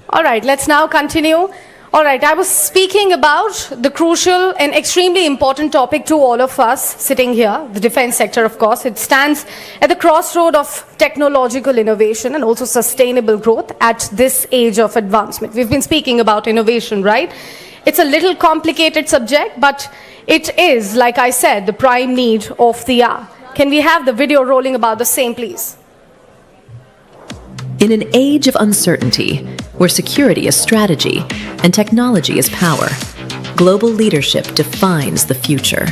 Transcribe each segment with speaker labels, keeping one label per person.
Speaker 1: All right, let's now continue. All right, I was speaking about the crucial and extremely important topic to all of us sitting here, the defense sector, of course. It stands at the crossroad of technological innovation and also sustainable growth at this age of advancement. We've been speaking about innovation, right? It's a little complicated subject, but it is, like I said, the prime need of the hour. Can we have the video rolling about the same, please?
Speaker 2: In an age of uncertainty, where security is strategy and technology is power, global leadership defines the future.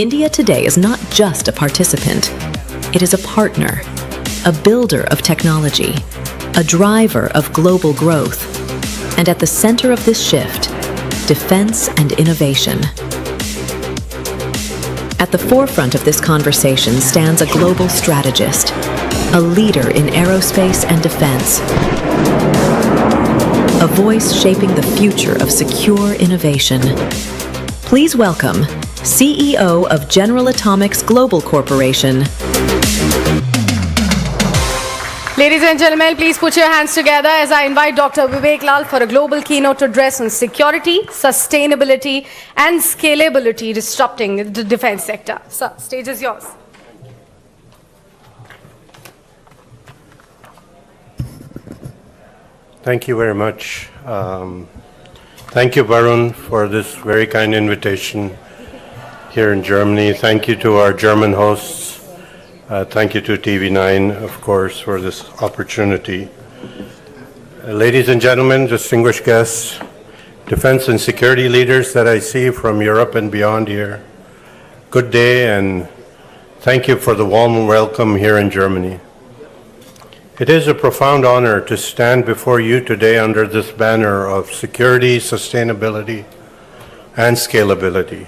Speaker 2: India today is not just a participant, it is a partner, a builder of technology, a driver of global growth, and at the center of this shift, defense and innovation. At the forefront of this conversation stands a global strategist, a leader in aerospace and defense, a voice shaping the future of secure innovation. Please welcome CEO of General Atomics Global Corporation.
Speaker 1: Ladies and gentlemen, please put your hands together as I invite Dr. Vivek Lall for a global keynote address on security, sustainability, and scalability disrupting the defense sector. Sir, stage is yours.
Speaker 3: Thank you very much. Thank you, Varun, for this very kind invitation here in Germany. Thank you to our German hosts. Thank you to TV9, of course, for this opportunity. Ladies and gentlemen, distinguished guests, defense and security leaders that I see from Europe and beyond here, good day, and thank you for the warm welcome here in Germany. It is a profound honor to stand before you today under this banner of security, sustainability, and scalability,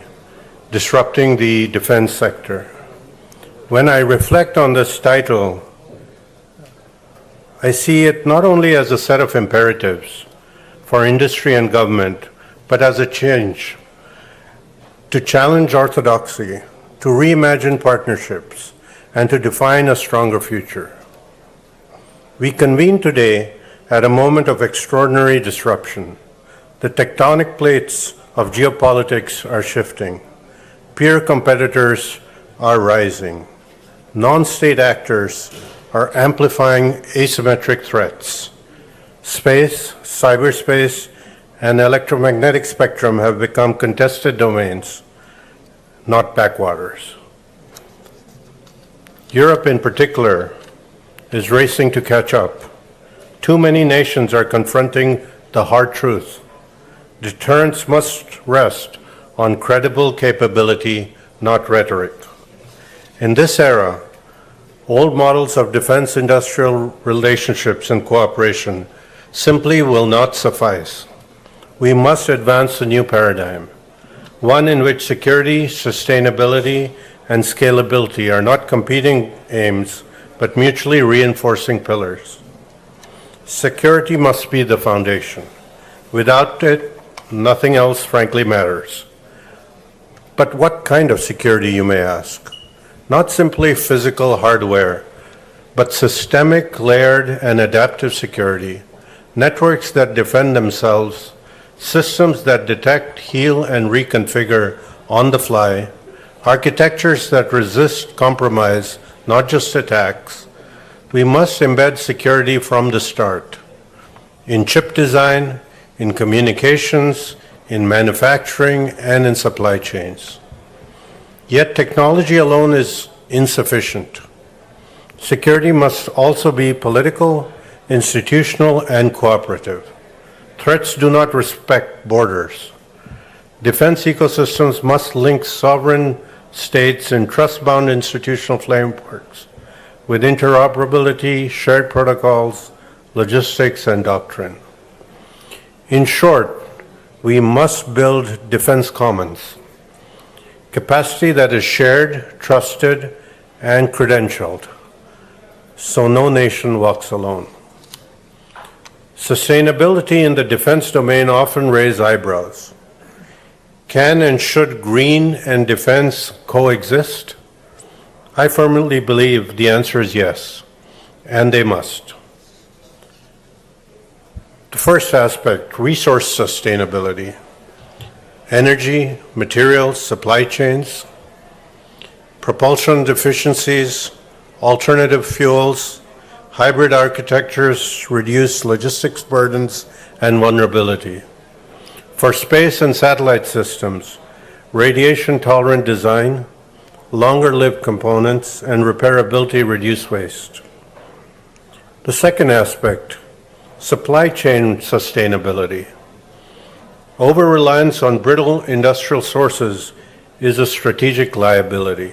Speaker 3: disrupting the defense sector. When I reflect on this title, I see it not only as a set of imperatives for industry and government, but as a change to challenge orthodoxy, to reimagine partnerships, and to define a stronger future. We convene today at a moment of extraordinary disruption. The tectonic plates of geopolitics are shifting. Peer competitors are rising. Non-state actors are amplifying asymmetric threats. Space, cyberspace, and electromagnetic spectrum have become contested domains, not backwaters. Europe in particular is racing to catch up. Too many nations are confronting the hard truth. Deterrence must rest on credible capability, not rhetoric. In this era, old models of defense-industrial relationships and cooperation simply will not suffice. We must advance a new paradigm, one in which security, sustainability, and scalability are not competing aims, but mutually reinforcing pillars. Security must be the foundation. Without it, nothing else frankly matters. But what kind of security, you may ask? Not simply physical hardware, but systemic, layered, and adaptive security, networks that defend themselves, systems that detect, heal, and reconfigure on the fly, architectures that resist compromise, not just attacks. We must embed security from the start, in chip design, in communications, in manufacturing, and in supply chains. Yet technology alone is insufficient. Security must also be political, institutional, and cooperative. Threats do not respect borders. Defense ecosystems must link sovereign states in trust-bound institutional frameworks with interoperability, shared protocols, logistics, and doctrine. In short, we must build defense commons, capacity that is shared, trusted, and credentialed, so no nation walks alone. Sustainability in the defense domain often raises eyebrows. Can and should green and defense coexist? I firmly believe the answer is yes, and they must. The first aspect, resource sustainability. Energy, materials, supply chains, propulsion deficiencies, alternative fuels, hybrid architectures reduce logistics burdens and vulnerability. For space and satellite systems, radiation-tolerant design, longer-lived components, and repairability reduce waste. The second aspect, supply chain sustainability. Over-reliance on brittle industrial sources is a strategic liability.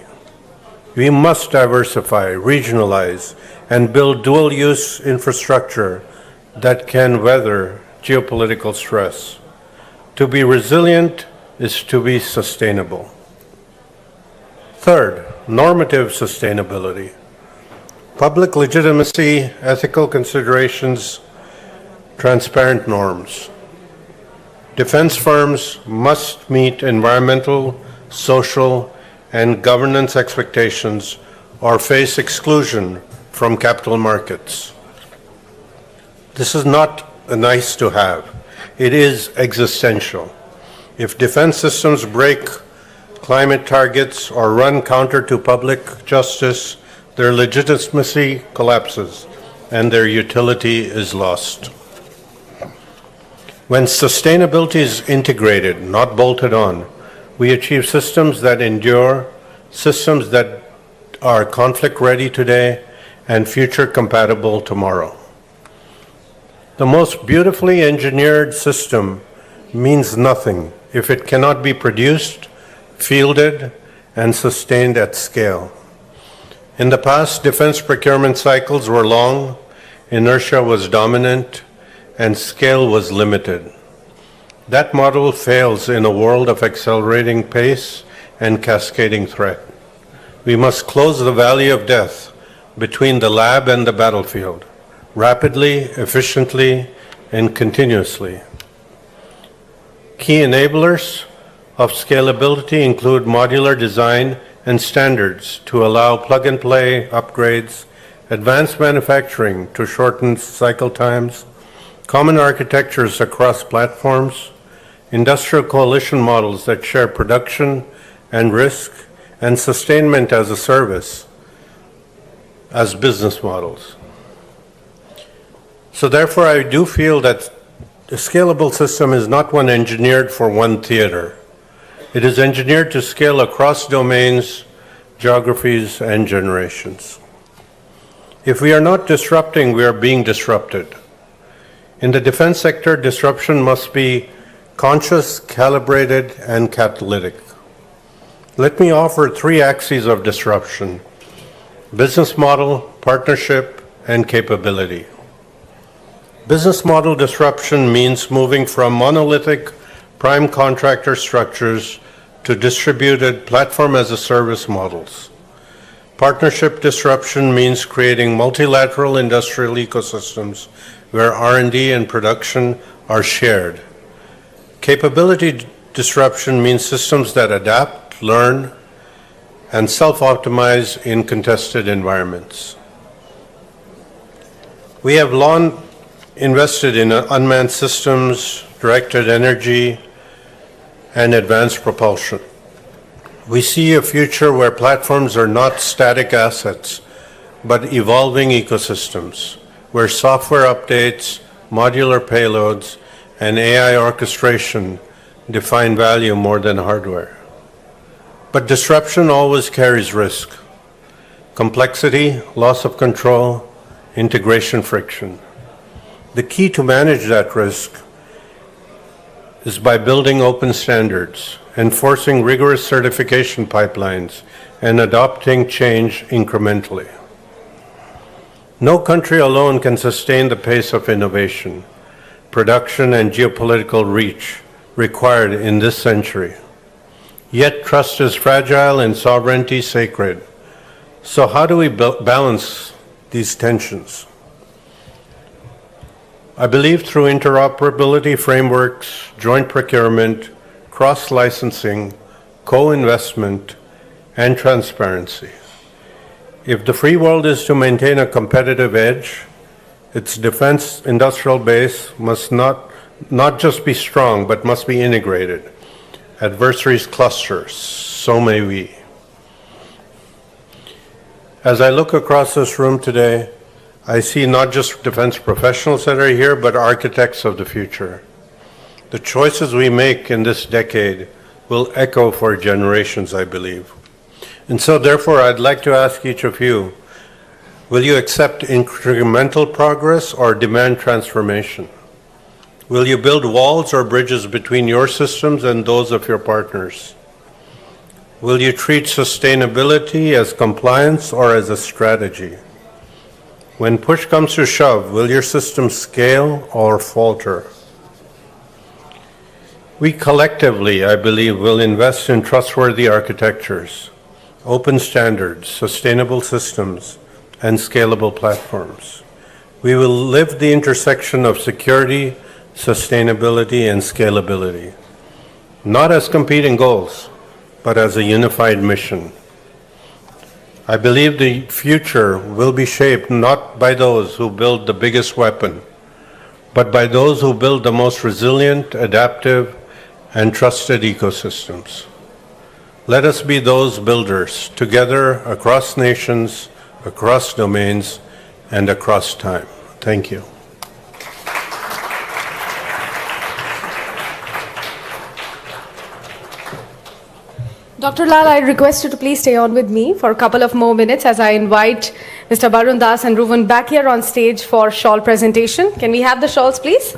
Speaker 3: We must diversify, regionalize, and build dual-use infrastructure that can weather geopolitical stress. To be resilient is to be sustainable. Third, normative sustainability. Public legitimacy, ethical considerations, transparent norms. Defense firms must meet environmental, social, and governance expectations or face exclusion from capital markets. This is not a nice to have. It is existential. If defense systems break climate targets or run counter to public justice, their legitimacy collapses and their utility is lost. When sustainability is integrated, not bolted on, we achieve systems that endure, systems that are conflict ready today and future compatible tomorrow. The most beautifully engineered system means nothing if it cannot be produced, fielded, and sustained at scale. In the past, defense procurement cycles were long, inertia was dominant, and scale was limited. That model fails in a world of accelerating pace and cascading threat. We must close the valley of death between the lab and the battlefield, rapidly, efficiently, and continuously. Key enablers of scalability include modular design and standards to allow plug-and-play upgrades, advanced manufacturing to shorten cycle times, common architectures across platforms, industrial coalition models that share production and risk, and sustainment as a service as business models. So therefore, I do feel that a scalable system is not one engineered for one theater. It is engineered to scale across domains, geographies, and generations. If we are not disrupting, we are being disrupted. In the defense sector, disruption must be conscious, calibrated, and catalytic. Let me offer 3 axes of disruption: business model, partnership, and capability. Business model disruption means moving from monolithic prime contractor structures to distributed platform-as-a-service models. Partnership disruption means creating multilateral industrial ecosystems where R&D and production are shared. Capability disruption means systems that adapt, learn, and self-optimize in contested environments. We have long invested in unmanned systems, directed energy, and advanced propulsion. We see a future where platforms are not static assets, but evolving ecosystems, where software updates, modular payloads, and AI orchestration define value more than hardware. But disruption always carries risk: complexity, loss of control, integration friction. The key to manage that risk is by building open standards, enforcing rigorous certification pipelines, and adopting change incrementally. No country alone can sustain the pace of innovation, production, and geopolitical reach required in this century. Yet trust is fragile and sovereignty sacred. So how do we balance these tensions? I believe through interoperability frameworks, joint procurement, cross-licensing, co-investment, and transparency. If the free world is to maintain a competitive edge, its defense industrial base must not just be strong, but must be integrated. Adversaries cluster, so may we. As I look across this room today, I see not just defense professionals that are here, but architects of the future. The choices we make in this decade will echo for generations, I believe. And so therefore, I'd like to ask each of you, will you accept incremental progress or demand transformation? Will you build walls or bridges between your systems and those of your partners? Will you treat sustainability as compliance or as a strategy? When push comes to shove, will your system scale or falter? We collectively, I believe, will invest in trustworthy architectures, open standards, sustainable systems, and scalable platforms. We will live the intersection of security, sustainability, and scalability, not as competing goals, but as a unified mission. I believe the future will be shaped not by those who build the biggest weapon, but by those who build the most resilient, adaptive, and trusted ecosystems. Let us be those builders together across nations, across domains, and across time. Thank you.
Speaker 1: Dr. Lall, I request you to please stay on with me for a couple of more minutes as I invite Mr. Barun Das and Ruven back here on stage for shawl presentation. Can we have the shawls, please?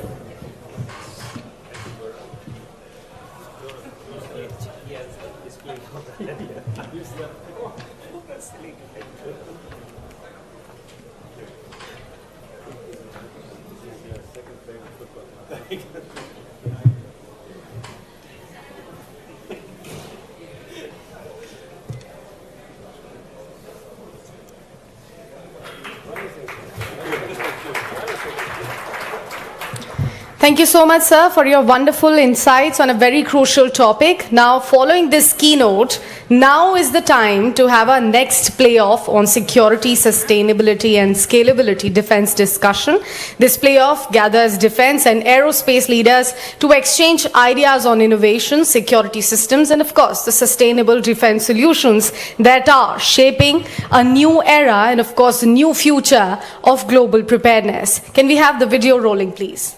Speaker 1: Thank you so much, sir, for your wonderful insights on a very crucial topic. Now, following this keynote, now is the time to have our next playoff on security, sustainability, and scalability defense discussion. This playoff gathers defense and aerospace leaders to exchange ideas on innovation, security systems, and of course, the sustainable defense solutions that are shaping a new era and of course, a new future of global preparedness. Can we have the video rolling, please?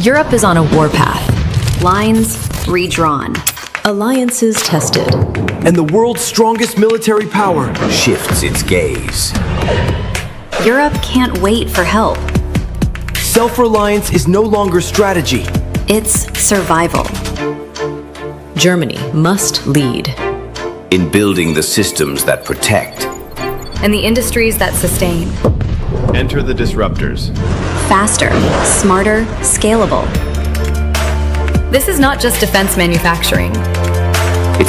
Speaker 2: Europe is on a warpath. Lines redrawn. Alliances tested.
Speaker 4: And the world's strongest military power shifts its gaze.
Speaker 2: Europe can't wait for help.
Speaker 4: Self-reliance is no longer strategy.
Speaker 2: It's survival. Germany must lead.
Speaker 5: In building the systems that protect.
Speaker 2: And the industries that sustain.
Speaker 6: Enter the disruptors.
Speaker 2: Faster, smarter, scalable. This is not just defense manufacturing.